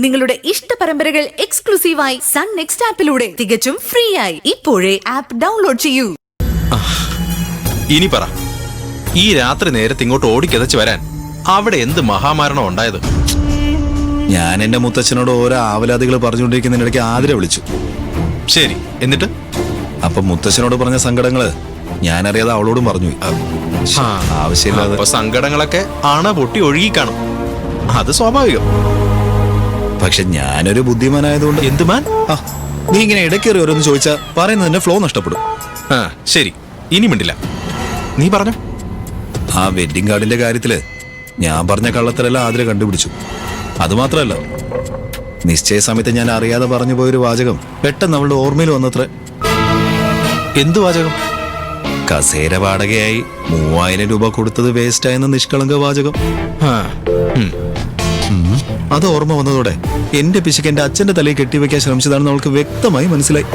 നിങ്ങളുടെ ഇഷ്ട പരമ്പരകൾ എക്സ്ക്ലൂസീവായി സൺ നെക്സ്റ്റ് ആപ്പിലൂടെ തികച്ചും ഫ്രീ ആയി. ഇപ്പോഴേ ആപ്പ് ഡൗൺലോഡ് ചെയ്യൂ. ഇനി പറ, ഈ രാത്രി നേരത്തെ ഇങ്ങോട്ട് ഓടിക്കതച്ച് വരാൻ അവിടെ എന്ത് മഹാമാരണം ഉണ്ടായത്? ഞാൻ എന്റെ മുത്തച്ഛനോട് ഓരോ ആവലാദികൾ പറഞ്ഞുകൊണ്ടിരിക്കുന്നതിനിടയ്ക്ക് ആതിര വിളിച്ചു. ശരി, എന്നിട്ട്? അപ്പൊ മുത്തച്ഛനോട് പറഞ്ഞ സങ്കടങ്ങള് ഞാനറിയാതെ അവളോടും പറഞ്ഞു. ആവശ്യമില്ലാതെ സങ്കടങ്ങളൊക്കെ അണ പൊട്ടി ഒഴുകി കാണും, അത് സ്വാഭാവികം. പക്ഷെ ഞാനൊരു ബുദ്ധിമാനായതുകൊണ്ട്. എന്തുമാൻ? നീ ഇങ്ങനെ ഇടയ്ക്കേറി ഓരോന്ന് ചോദിച്ചാ പറയുന്നതിന്റെ ഫ്ലോ നഷ്ടപ്പെടും. ശരി, ഇനി മിണ്ടില്ല, നീ പറഞ്ഞു. ആ വെഡിങ് കാർഡിന്റെ കാര്യത്തില് ഞാൻ പറഞ്ഞ കള്ളത്തരെല്ലാം ആതിര കണ്ടുപിടിച്ചു. അതുമാത്രമല്ല, നിശ്ചയ സമയത്ത് ഞാൻ അറിയാതെ പറഞ്ഞു പോയൊരു വാചകം പെട്ടെന്ന് അവളുടെ ഓർമ്മയിൽ വന്നത്രേ. എന്തു വാചകം? കസേര വാടകയായി 3000 രൂപ കൊടുത്തത് വേസ്റ്റ് ആയെന്ന നിഷ്കളങ്ക വാചകം. അത് ഓർമ്മ വന്നതോടെ എന്റെ പിശുക്ക് എന്റെ അച്ഛന്റെ തലയിൽ കെട്ടിവെക്കാൻ ശ്രമിച്ചതാണെന്ന് അവൾക്ക് വ്യക്തമായി മനസ്സിലായി.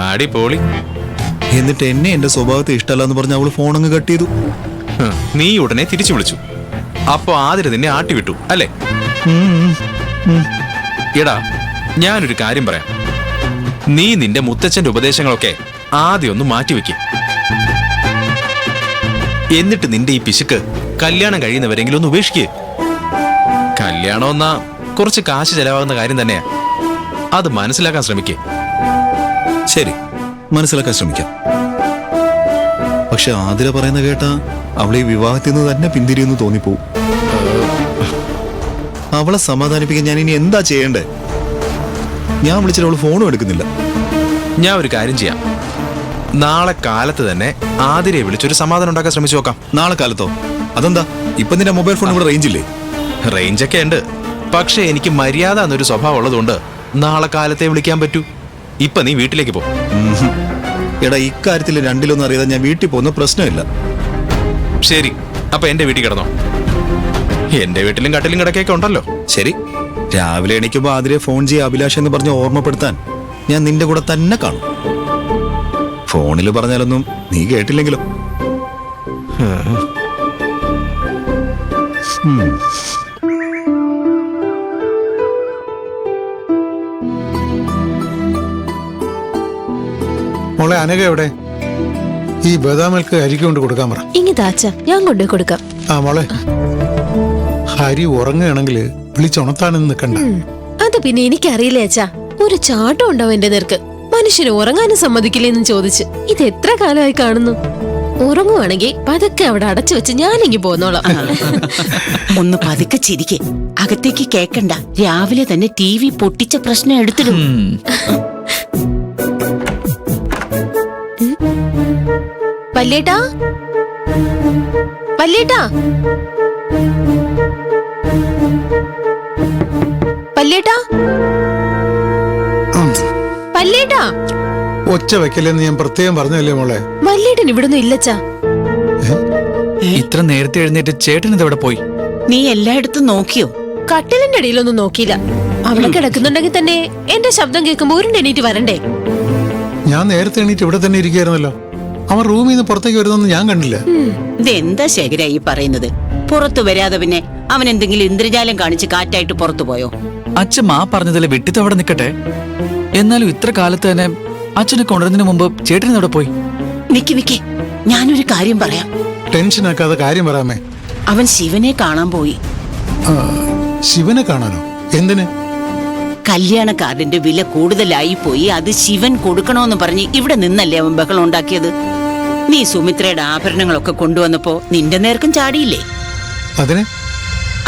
അടിപൊളി. എന്നിട്ട് എന്നെ എന്റെ സ്വഭാവത്തെ ഇഷ്ടമല്ല എന്ന് പറഞ്ഞ് അവള് ഫോണങ്ങ് കട്ട് ചെയ്തു. നീ ഉടനെ തിരിച്ചു വിളിച്ചു. അപ്പൊ ആതിര നിന്നെ ആട്ടിവിട്ടു അല്ലേ? എടാ, ഞാനൊരു കാര്യം പറയാം. നീ നിന്റെ മുത്തച്ഛന്റെ ഉപദേശങ്ങളൊക്കെ ആദ്യം ഒന്ന് മാറ്റിവെക്ക്. എന്നിട്ട് നിന്റെ ഈ പിശുക്ക് കല്യാണം കഴിയുന്നവരെങ്കിലും ഒന്ന് ഉപേക്ഷിക്ക്. കല്യാണം എന്നാ കുറച്ച് കാശ് ചെലവാകുന്ന കാര്യം തന്നെയാ, അത് മനസ്സിലാക്കാൻ ശ്രമിക്കേ. ശരി, മനസ്സിലാക്കാൻ ശ്രമിക്കാം. പക്ഷെ ആതിര പറയുന്ന കേട്ടാ അവളെ ഈ വിവാഹത്തിൽ നിന്ന് തന്നെ പിന്തിരിയെന്ന് തോന്നിപ്പോവും. അവളെ സമാധാനിപ്പിക്കാൻ ഞാൻ ഇനി എന്താ ചെയ്യണ്ടേ? ഞാൻ വിളിച്ചിട്ട് അവള് ഫോണും എടുക്കുന്നില്ല. ഞാൻ ഒരു കാര്യം ചെയ്യാം. നാളെ കാലത്ത് തന്നെ ആതിരയെ വിളിച്ചൊരു സമാധാനം ഉണ്ടാക്കാൻ ശ്രമിച്ചു നോക്കാം. നാളെ കാലത്തോ? അതെന്താ, ഇപ്പൊ നിന്റെ മൊബൈൽ ഫോൺ ഇവിടെ റേഞ്ച് ഇല്ലേ? റേഞ്ചൊക്കെ ഉണ്ട്, പക്ഷെ എനിക്ക് മര്യാദ എന്നൊരു സ്വഭാവം ഉള്ളതുകൊണ്ട് നാളെ കാലത്തെ വിളിക്കാൻ പറ്റൂ. ഇപ്പൊ നീ വീട്ടിലേക്ക് പോ. എടാ, ഇക്കാര്യത്തിൽ രണ്ടിലൊന്നും അറിയാതെ ഞാൻ വീട്ടിൽ പോകുന്ന പ്രശ്നമില്ല. ശരി, അപ്പൊ എന്റെ വീട്ടിൽ കിടന്നോ. എന്റെ വീട്ടിലും കട്ടിലും കിടക്കൊക്കെ ഉണ്ടല്ലോ. ശരി, രാവിലെ എണീക്കുമ്പോ ആതിരെ ഫോൺ ചെയ്യുക അഭിലാഷ് എന്ന് പറഞ്ഞ് ഓർമ്മപ്പെടുത്താൻ ഞാൻ നിന്റെ കൂടെ തന്നെ കാണും. ഫോണിൽ പറഞ്ഞാലൊന്നും നീ കേട്ടില്ലെങ്കിലോ? മോളെ, അനഘ എവിടെ? ഈ ബദാം മിൽക്ക് ഹരിക്ക് കൊണ്ട് കൊടുക്കാൻ പറ. ഇങ്ങിതാച്ച, ഞാൻ കൊണ്ടുപോയി കൊടുക്കാം. മോളെ, ഹരി ഉറങ്ങുകയാണെങ്കിൽ വിളിച്ചുണർത്താനൊന്നും നിൽക്കണ്ട. അത് പിന്നെ എനിക്കറിയില്ലേ അച്ഛാ, ഒരു ചാട്ടം ഉണ്ടാവും എന്റെ നേർക്ക്. മനുഷ്യന് ഉറങ്ങാനും സമ്മതിക്കില്ലെന്ന് ചോദിച്ച് ഇത് എത്ര കാലമായി കാണുന്നു. ഉറങ്ങുവാണെങ്കിൽ പതുക്കെ അവിടെ അടച്ചു വെച്ച് ഞാനിങ്ങി പോന്നോളാം. ഒന്ന് പതുക്കെ ചിരിക്കെ, അകത്തേക്ക് കേക്കണ്ട. രാവിലെ തന്നെ TV പൊട്ടിച്ച പ്രശ്നം എടുത്തിടും. പല്ലേട്ടാ, പല്ലേട്ടാ, പല്ലേട്ടാ, പല്ലേട്ടാ. ഒച്ച വെക്കലെന്ന് ഞാൻ പ്രത്യേകം പറഞ്ഞല്ലേ മോളെ? പല്ലേട്ടൻ ഇവിടൊന്നും ഇല്ലച്ചാ. ഇത്ര നേരത്തെ എഴുന്നേറ്റ് ചേട്ടൻ ഇതെവിടെ പോയി? നീ എല്ലായിടത്തും നോക്കിയോ? കട്ടിലിന്റെ അടിയിലൊന്നും നോക്കിയില്ല. അവിടെ കിടക്കുന്നുണ്ടെങ്കിൽ തന്നെ എന്റെ ശബ്ദം കേൾക്കുമ്പോ ഉരുണ്ടെണീറ്റ് വരണ്ടേ? ഞാൻ നേരത്തെ എണീറ്റ് ഇവിടെ തന്നെ ഇരിക്കുകയായിരുന്നല്ലോ. അവൻ റൂമിൽ നിന്ന് പുറത്തേക്ക് വരുന്നൊന്നും ഞാൻ കണ്ടില്ല. ഇതെന്താ ശേഖര ഈ പറയുന്നത്? പുറത്തു വരാതെ പിന്നെ അവൻ എന്തെങ്കിലും ഇന്ദ്രജാലം കാണിച്ച് കാറ്റായിട്ട് പുറത്തു പോയോ? അച്ഛൻ ആ പറഞ്ഞതിൽ വിട്ടിട്ട് അവിടെ നിൽക്കട്ടെ. എന്നാലും ഇത്ര കാലത്ത് തന്നെ അച്ഛനെ കൊണ്ടുവരുന്നതിന് മുമ്പ് ചേട്ടൻ അവിടെ പോയി. നിക്ക്, ഞാനൊരു കാര്യം പറയാം. ടെൻഷനാക്കാതെ കാര്യം പറയാമേ. അവൻ ശിവനെ കാണാൻ പോയി. ശിവനെ കാണാനോ? എന്തിന്? കല്യാണ കാർഡിന്റെ വില കൂടുതലായി പോയി, അത് ശിവൻ കൊടുക്കണോന്ന് പറഞ്ഞ് ഇവിടെ നിന്നല്ലേ അവൻ ബഹളം ഉണ്ടാക്കിയത്. നീ സുമിത്രയുടെ ആഭരണങ്ങളൊക്കെ കൊണ്ടുവന്നപ്പോ നിന്റെ നേർക്കും ചാടിയില്ലേ? അതിന്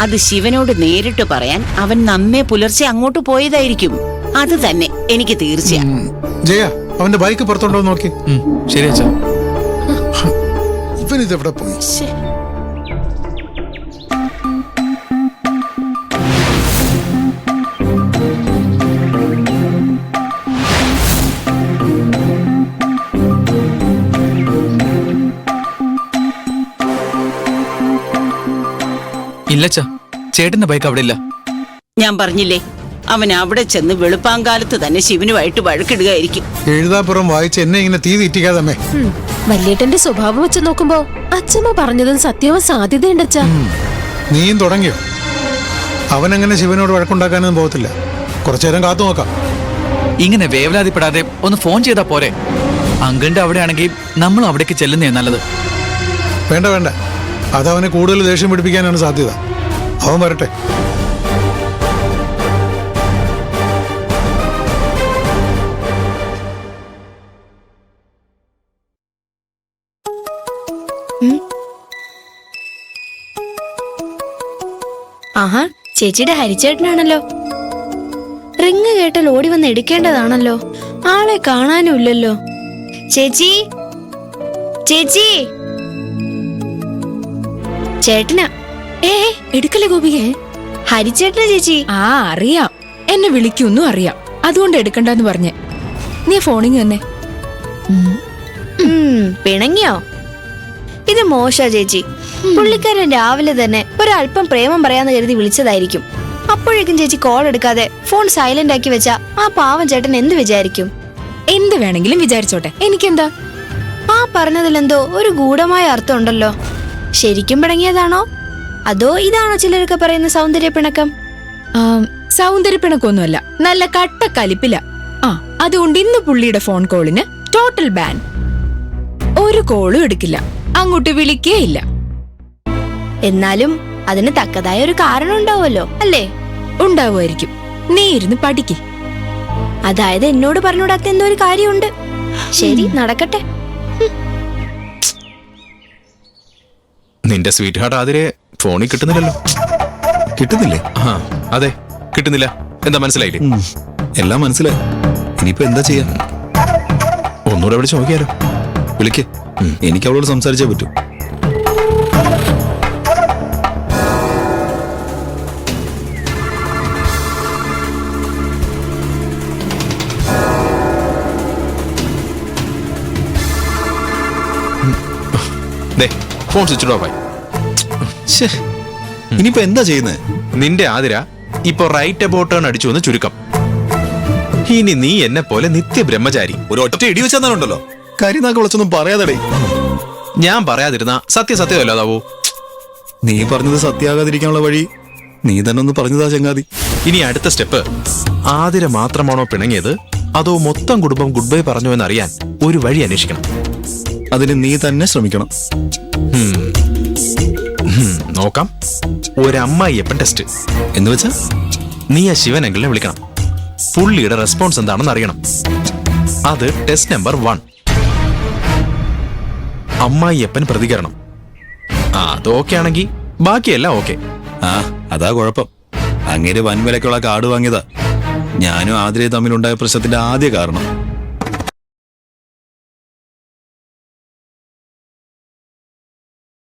അത് ശിവനോട് നേരിട്ട് പറയാൻ അവൻ നന്നേ പുലർച്ചെ അങ്ങോട്ട് പോയതായിരിക്കും. അത് തന്നെ എനിക്ക് തീർച്ചയാ. ജയ, അവന്റെ ബൈക്ക് പുറത്തോണ്ടോ നോക്കി. ശരി അച്ഛാ. ഇവൻ ഇതെവിടെ പോയി? ഇല്ലച്ചാ, ചേട്ടന്റെ ബൈക്ക് അവിടെ ഇല്ല. ഞാൻ പറഞ്ഞില്ലേ, അവൻ അവിടെ ചെന്ന് വെളുപ്പാങ്കാലത്ത് തന്നെ ശിവനുമായിട്ട് വഴക്കിടുകയായിരിക്കും. എഴുതാപ്പുറം വായിച്ച് എന്നെ ഇങ്ങനെ തീ തീറ്റിക്കാതമ്മേ. വല്യേട്ടന്റെ സ്വഭാവം വെച്ച് നോക്കുമ്പോ അച്ഛമ്മ പറഞ്ഞതും സത്യവും സാധ്യതയുണ്ടച്ചാ. നീയും തുടങ്ങിയോ? അവനങ്ങനെ ശിവനോട് വഴക്കുണ്ടാക്കാനൊന്നും പോകത്തില്ല. കുറച്ചു നേരം കാത്തു നോക്കാം. ഇങ്ങനെ വേവലാതിപ്പെടാതെ ഒന്ന് ഫോൺ ചെയ്താ പോരെ? അങ്കിളിന്റെ അവിടെയാണെങ്കിൽ നമ്മളും അവിടേക്ക് ചെല്ലുന്നേ നല്ലത്. വേണ്ട വേണ്ട, അതവനെ കൂടുതൽ ദേഷ്യം പിടിപ്പിക്കാനാണ് സാധ്യത. അവൻ വരട്ടെ. ആഹാ, ചേച്ചിയുടെ ഹരിച്ചേട്ടനാണല്ലോ. റിങ് കേട്ടാൽ ഓടി വന്ന് എടുക്കേണ്ടതാണല്ലോ. ആളെ കാണാനും ഇല്ലല്ലോ. ചേച്ചി, ചേച്ചി, ചേട്ടനാ. എടുക്കല്ലേ ഗോപികേ? ഹരിച്ചേട്ടനാ ചേച്ചി. ആ അറിയാം, എന്നെ വിളിക്കൊന്നും അറിയാം, അതുകൊണ്ട് എടുക്കണ്ടെന്ന് പറഞ്ഞേ. നീ ഫോണിങ് തന്നെ. പിണങ്ങിയോ? ഇത് മോശ ചേച്ചി. പുള്ളിക്കാരൻ രാവിലെ തന്നെ ഒരല്പം പ്രേമം പറയാന്ന് കരുതി വിളിച്ചതായിരിക്കും. അപ്പോഴേക്കും ചേച്ചി കോൾ എടുക്കാതെ ഫോൺ സൈലന്റ് ആക്കി വെച്ചാ ആ പാവം ചേട്ടൻ എന്ത് വിചാരിക്കും? എന്ത് വേണമെങ്കിലും വിചാരിച്ചോട്ടെ, എനിക്കെന്താ? ആ പറഞ്ഞതിലെന്തോ ഒരു ഗൂഢമായ അർത്ഥം ഉണ്ടല്ലോ. ശരിക്കും പിണങ്ങിയതാണോ അതോ ഇതാണോ ചിലരൊക്കെ പറയുന്ന സൗന്ദര്യ പിണക്കം? സൗന്ദര്യപ്പിണക്കൊന്നുമല്ല, നല്ല കട്ട കലിപ്പില്ല. അതുകൊണ്ട് ഇന്ന് പുള്ളിയുടെ ഫോൺ കോളിന് ടോട്ടൽ ബാൻ. ഒരു കോളും എടുക്കില്ല, അങ്ങോട്ട് വിളിക്കേ ഇല്ല. എന്നാലും അതിന് തക്കതായ ഒരു കാരണം ഉണ്ടാവുമല്ലോ അല്ലേ? ഉണ്ടാവുമായിരിക്കും. നീ ഇരുന്ന് പഠിക്ക്. അതായത് എന്നോട് പറഞ്ഞുകൂടാത്ത എന്തോ ഒരു കാര്യമുണ്ട്. ശരി, നടക്കട്ടെ. നിന്റെ സ്വീറ്റ് ഹാർട്ട് ആതിരെ ഫോണിൽ കിട്ടുന്നില്ലല്ലോ. കിട്ടുന്നില്ലേ? ആ അതെ, കിട്ടുന്നില്ല. എന്താ മനസ്സിലായില്ലേ? എല്ലാം മനസ്സിലായി. ഇനിയിപ്പോ എന്താ ചെയ്യാ? ഒന്നുകൂടെ വിളിച്ച് നോക്കിയാലോ? വിളിക്ക്. എനിക്ക് അവളോട് സംസാരിച്ചേ പറ്റൂ. ഫോൺ സ്വിച്ച് ഓഫ് ആയി. ഇനിയിപ്പോ എന്താ ചെയ്യുന്നത്? നിന്റെ ആതിര ഇപ്പൊ റൈറ്റ് അബൌട്ട് ടേൺ അടിച്ചു എന്ന് ചുരുക്കം. ഇനി നീ എന്നെ പോലെ നിത്യ ബ്രഹ്മചാരി. ഒരു ഒറ്റ ഇടി വെച്ചാലുണ്ടല്ലോ, കരിനാക്ക് വിളിച്ചൊന്നും പറയാതെ. ഞാൻ പറയാതിരുന്ന സത്യമല്ലോ അതാവൂ. നീ പറഞ്ഞത് സത്യാകാതിരിക്കാനുള്ള വഴി നീ തന്നെ ഒന്ന് പറഞ്ഞതാ ചങ്ങാതി. ഇനി അടുത്ത സ്റ്റെപ്പ്, ആതിര മാത്രമാണോ പിണങ്ങിയത് അതോ മൊത്തം കുടുംബം ഗുഡ് ബൈ പറഞ്ഞു എന്നറിയാൻ ഒരു വഴി അന്വേഷിക്കണം. അതിന് നീ തന്നെ ശ്രമിക്കണം. നോക്കാം. ഒരമ്മായിയപ്പൻ ടെസ്റ്റ് എന്ന് വെച്ചാ നീ ആ ശിവനെങ്കിലിനെ വിളിക്കണം. പുള്ളിയുടെ റെസ്പോൺസ് എന്താണെന്ന് അറിയണം. അത് ടെസ്റ്റ് നമ്പർ 1. അമ്മായിയപ്പൻ പ്രതികരണം അത് ഓക്കെ ആണെങ്കിൽ ബാക്കിയെല്ലാം ഓക്കെ. അതാ കുഴപ്പം. അങ്ങേര് വൻവിലക്കുള്ള കാർഡ് വാങ്ങിയതാ. ഞാനും ആതിരയും തമ്മിലുണ്ടായ പ്രശ്നത്തിന്റെ ആദ്യ കാരണം.